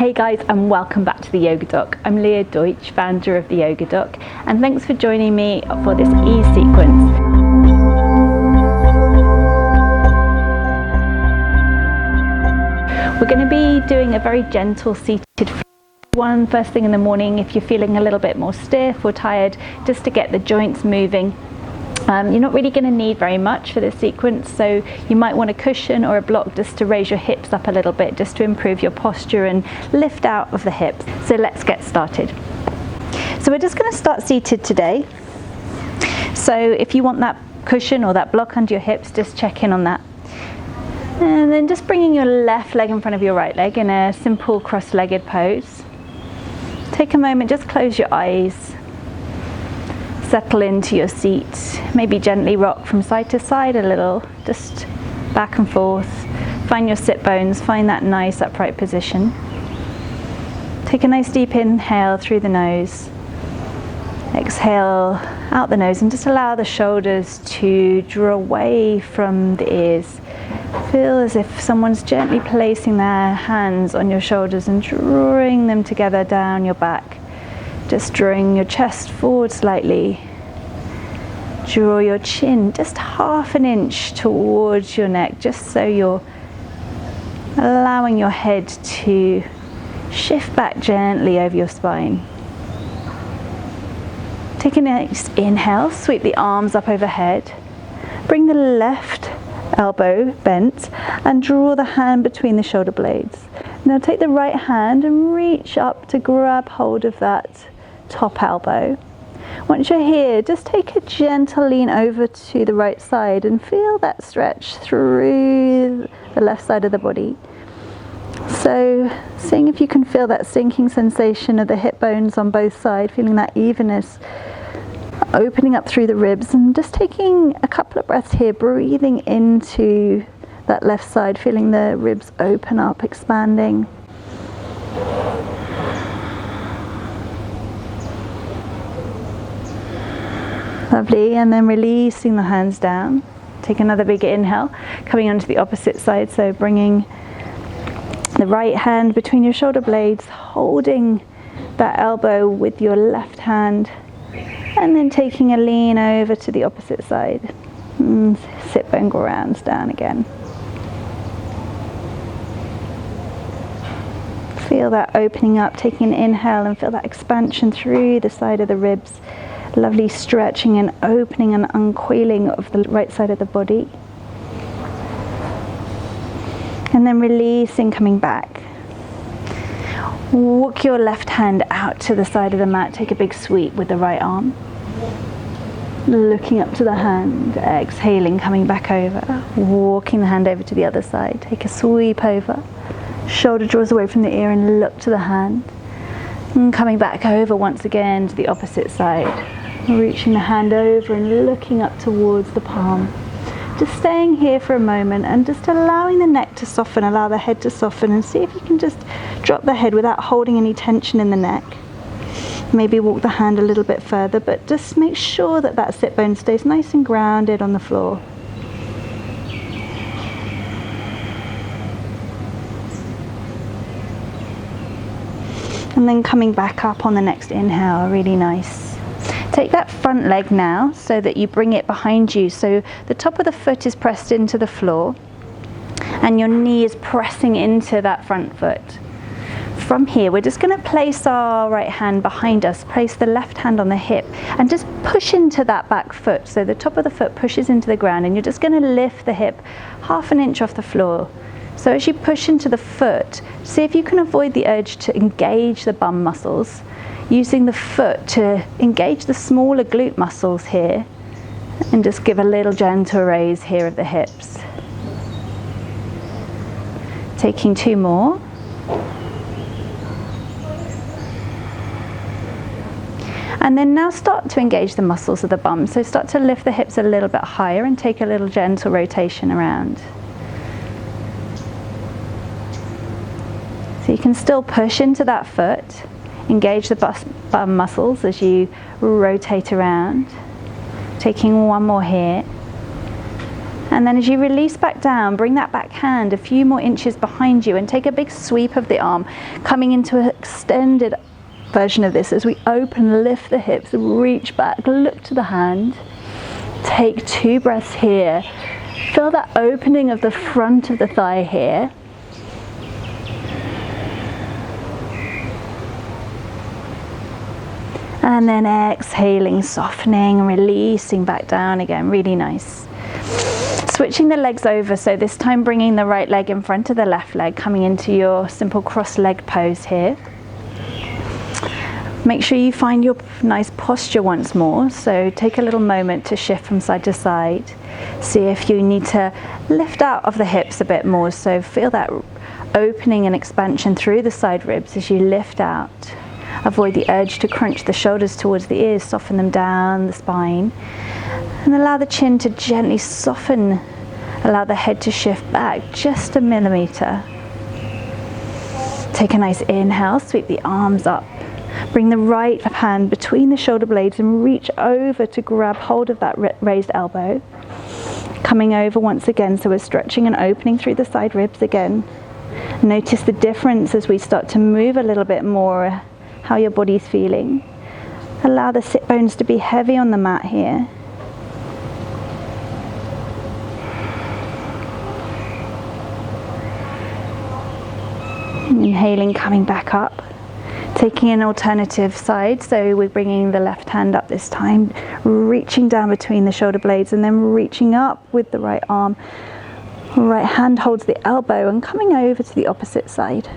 Hey guys, and welcome back to the Yoga Doc. I'm Leah Deutsch, founder of the Yoga Doc, and thanks for joining me for this ease sequence. We're going to be doing a very gentle seated one first thing in the morning if you're feeling a little bit more stiff or tired, just to get the joints moving. You're not really going to need very much for this sequence, so you might want a cushion or a block just to raise your hips up a little bit, just to improve your posture and lift out of the hips. So let's get started. So we're just going to start seated today. So if you want that cushion or that block under your hips, just check in on that. And then just bringing your left leg in front of your right leg in a simple cross-legged pose. Take a moment, just close your eyes. Settle into your seat, maybe gently rock from side to side a little, just back and forth. Find your sit bones, find that nice upright position. Take a nice deep inhale through the nose. Exhale out the nose and just allow the shoulders to draw away from the ears. Feel as if someone's gently placing their hands on your shoulders and drawing them together down your back. Just drawing your chest forward slightly. Draw your chin just half an inch towards your neck, just so you're allowing your head to shift back gently over your spine. Take a nice inhale, sweep the arms up overhead. Bring the left elbow bent and draw the hand between the shoulder blades. Now take the right hand and reach up to grab hold of that top elbow. Once you're here, just take a gentle lean over to the right side and feel that stretch through the left side of the body. So seeing if you can feel that sinking sensation of the hip bones on both sides, feeling that evenness opening up through the ribs, and just taking a couple of breaths here, breathing into that left side, feeling the ribs open up, expanding. Lovely, and then releasing the hands down. Take another big inhale, coming onto the opposite side, so bringing the right hand between your shoulder blades, holding that elbow with your left hand, and then taking a lean over to the opposite side. Sit bone grounds down again. Feel that opening up, taking an inhale, and feel that expansion through the side of the ribs. Lovely stretching and opening and uncoiling of the right side of the body. And then releasing, coming back. Walk your left hand out to the side of the mat. Take a big sweep with the right arm. Looking up to the hand. Exhaling, coming back over. Walking the hand over to the other side. Take a sweep over. Shoulder draws away from the ear and look to the hand. And coming back over once again to the opposite side. Reaching the hand over and looking up towards the palm. Just staying here for a moment and just allowing the neck to soften, allow the head to soften, and see if you can just drop the head without holding any tension in the neck. Maybe walk the hand a little bit further, but just make sure that that sit bone stays nice and grounded on the floor. And then coming back up on the next inhale, really nice. Take that front leg now so that you bring it behind you, so the top of the foot is pressed into the floor and your knee is pressing into that front foot. From here, we're just going to place our right hand behind us, place the left hand on the hip and just push into that back foot. So the top of the foot pushes into the ground and you're just going to lift the hip half an inch off the floor. So as you push into the foot, see if you can avoid the urge to engage the bum muscles, using the foot to engage the smaller glute muscles here, and just give a little gentle raise here of the hips. Taking two more. And then now start to engage the muscles of the bum. So start to lift the hips a little bit higher and take a little gentle rotation around. So you can still push into that foot, engage the bum muscles as you rotate around. Taking one more here. And then as you release back down, bring that back hand a few more inches behind you and take a big sweep of the arm, coming into an extended version of this as we open, lift the hips, reach back, look to the hand. Take 2 breaths here. Feel that opening of the front of the thigh here. And then exhaling, softening, releasing back down again. Really nice. Switching the legs over, so this time bringing the right leg in front of the left leg, coming into your simple cross-legged pose here. Make sure you find your nice posture once more, so take a little moment to shift from side to side. See if you need to lift out of the hips a bit more, so feel that opening and expansion through the side ribs as you lift out. Avoid the urge to crunch the shoulders towards the ears, soften them down the spine. And allow the chin to gently soften, allow the head to shift back just a millimeter. Take a nice inhale, sweep the arms up. Bring the right hand between the shoulder blades and reach over to grab hold of that raised elbow. Coming over once again, so we're stretching and opening through the side ribs again. Notice the difference as we start to move a little bit more, how your body's feeling. Allow the sit bones to be heavy on the mat here. Inhaling, coming back up. Taking an alternative side, so we're bringing the left hand up this time, reaching down between the shoulder blades and then reaching up with the right arm. Right hand holds the elbow and coming over to the opposite side.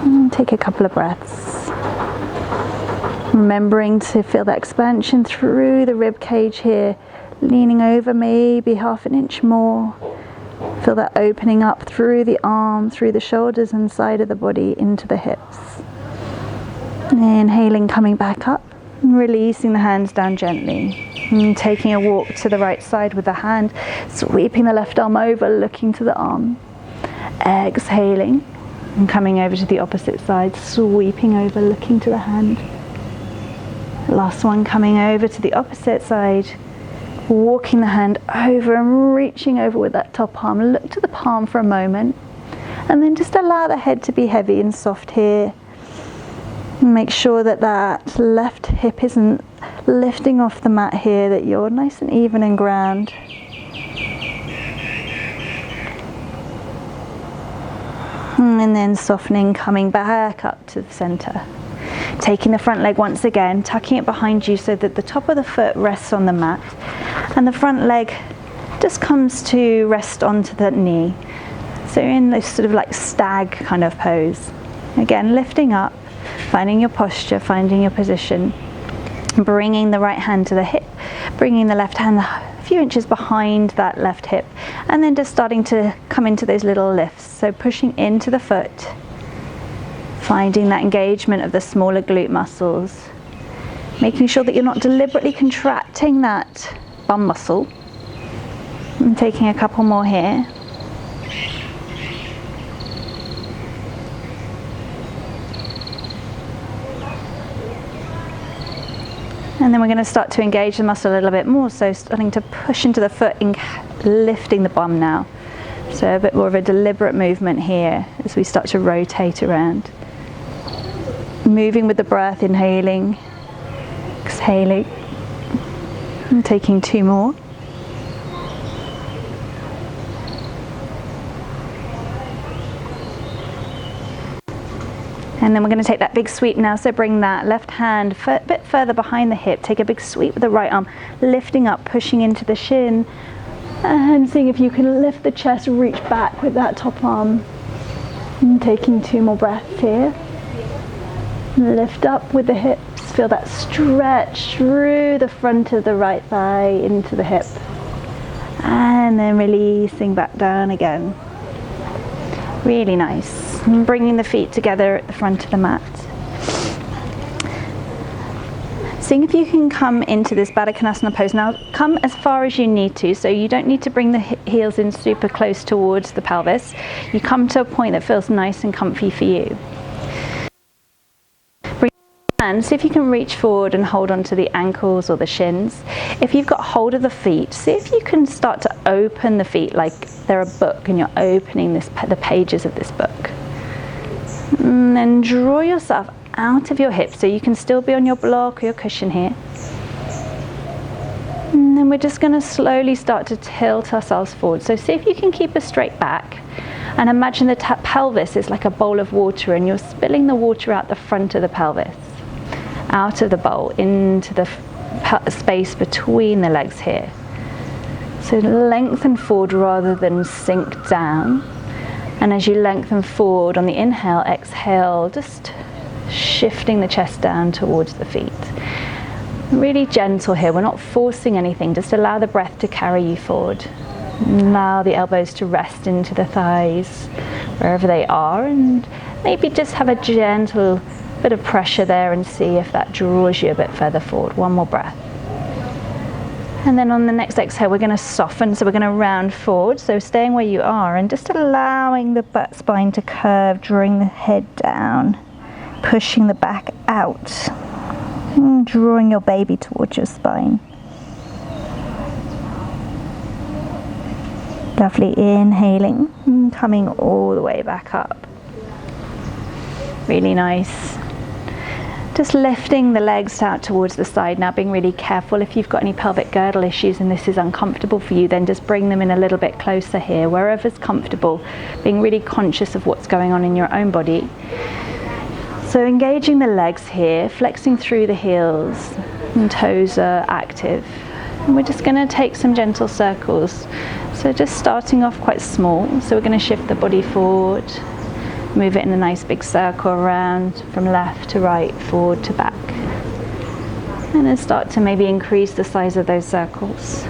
And take a couple of breaths. Remembering to feel that expansion through the rib cage here, leaning over maybe half an inch more. Feel that opening up through the arm, through the shoulders and side of the body into the hips. Inhaling, coming back up, and releasing the hands down gently. And taking a walk to the right side with the hand, sweeping the left arm over, looking to the arm. Exhaling, and coming over to the opposite side, sweeping over, looking to the hand. Last one, coming over to the opposite side. Walking the hand over and reaching over with that top arm. Look to the palm for a moment and then just allow the head to be heavy and soft here. Make sure that that left hip isn't lifting off the mat here, that you're nice and even and ground. And then softening, coming back up to the center. Taking the front leg once again, tucking it behind you so that the top of the foot rests on the mat and the front leg just comes to rest onto the knee. So you're in this sort of like stag kind of pose. Again, lifting up, finding your posture, finding your position, bringing the right hand to the hip, bringing the left hand a few inches behind that left hip, and then just starting to come into those little lifts. So pushing into the foot, finding that engagement of the smaller glute muscles, making sure that you're not deliberately contracting that bum muscle. And taking a couple more here. And then we're going to start to engage the muscle a little bit more, so starting to push into the foot and lifting the bum now. So a bit more of a deliberate movement here as we start to rotate around. Moving with the breath, inhaling, exhaling, and taking 2 more. And then we're going to take that big sweep now, so bring that left hand a bit further behind the hip, take a big sweep with the right arm, lifting up, pushing into the shin, and seeing if you can lift the chest, reach back with that top arm. And taking 2 more breaths here. Lift up with the hips, feel that stretch through the front of the right thigh into the hip. And then releasing back down again. Really nice. And bringing the feet together at the front of the mat. Seeing if you can come into this Baddha Konasana pose. Now come as far as you need to, so you don't need to bring the heels in super close towards the pelvis. You come to a point that feels nice and comfy for you. Bring And see if you can reach forward and hold onto the ankles or the shins. If you've got hold of the feet, see if you can start to open the feet like they're a book and you're opening the pages of this book. And then draw yourself out of your hips so you can still be on your block or your cushion here. And then we're just going to slowly start to tilt ourselves forward. So see if you can keep a straight back. And imagine the pelvis is like a bowl of water and you're spilling the water out the front of the pelvis, out of the bowl, into the space between the legs here. So lengthen forward rather than sink down. And as you lengthen forward on the inhale, exhale, just shifting the chest down towards the feet. Really gentle here, we're not forcing anything, just allow the breath to carry you forward. Allow the elbows to rest into the thighs, wherever they are, and maybe just have a gentle bit of pressure there and see if that draws you a bit further forward. One more breath. And then on the next exhale, we're going to soften, so we're going to round forward, so staying where you are and just allowing the butt spine to curve, drawing the head down, pushing the back out, and drawing your baby towards your spine. Lovely, inhaling and coming all the way back up. Really nice. Just lifting the legs out towards the side now, being really careful. If you've got any pelvic girdle issues and this is uncomfortable for you, then just bring them in a little bit closer here, wherever's comfortable, being really conscious of what's going on in your own body. So engaging the legs here, flexing through the heels, and toes are active. And we're just going to take some gentle circles. So just starting off quite small. So we're going to shift the body forward, move it in a nice big circle around from left to right, forward to back. And then start to maybe increase the size of those circles.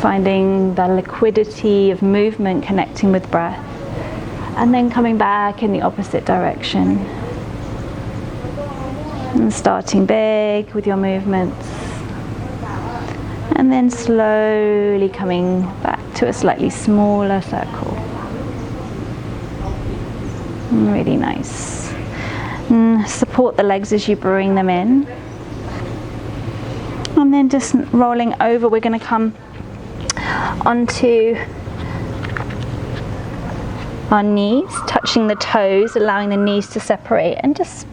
Finding the liquidity of movement connecting with breath. And then coming back in the opposite direction. And starting big with your movements. And then slowly coming back to a slightly smaller circle. Really nice. And support the legs as you bring them in. And then just rolling over, we're going to come onto our knees, touching the toes, allowing the knees to separate, and just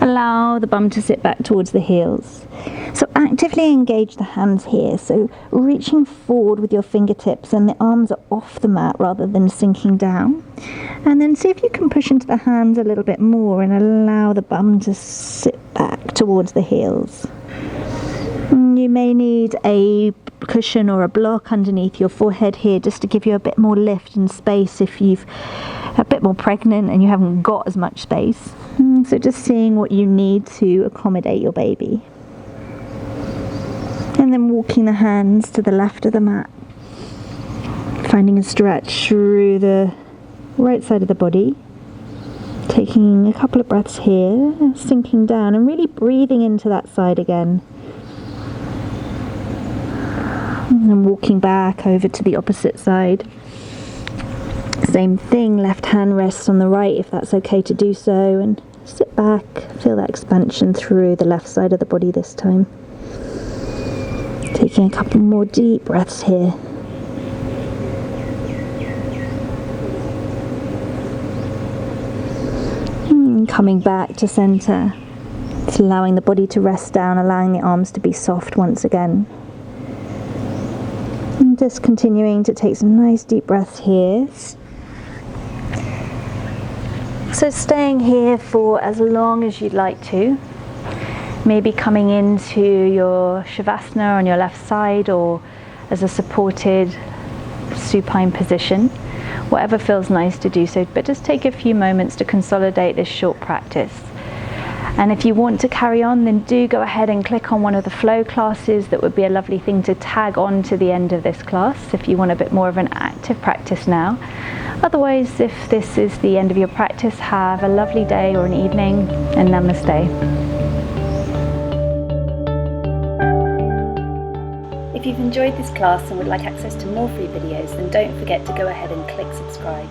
allow the bum to sit back towards the heels. So actively engage the hands here, so reaching forward with your fingertips and the arms are off the mat rather than sinking down. And then see if you can push into the hands a little bit more and allow the bum to sit back towards the heels. You may need a cushion or a block underneath your forehead here just to give you a bit more lift and space if you've a bit more pregnant and you haven't got as much space. So just seeing what you need to accommodate your baby. And then walking the hands to the left of the mat. Finding a stretch through the right side of the body. Taking a couple of breaths here, sinking down and really breathing into that side again. And then walking back over to the opposite side. Same thing, left hand rests on the right if that's okay to do so, and sit back, feel that expansion through the left side of the body this time. Taking a couple more deep breaths here. And coming back to center, just allowing the body to rest down, allowing the arms to be soft once again. And just continuing to take some nice deep breaths here. So staying here for as long as you'd like to. Maybe coming into your Shavasana on your left side or as a supported supine position. Whatever feels nice to do so, but just take a few moments to consolidate this short practice. And if you want to carry on, then do go ahead and click on one of the flow classes. That would be a lovely thing to tag on to the end of this class if you want a bit more of an active practice now. Otherwise, if this is the end of your practice, have a lovely day or an evening, and namaste. If you've enjoyed this class and would like access to more free videos, then don't forget to go ahead and click subscribe.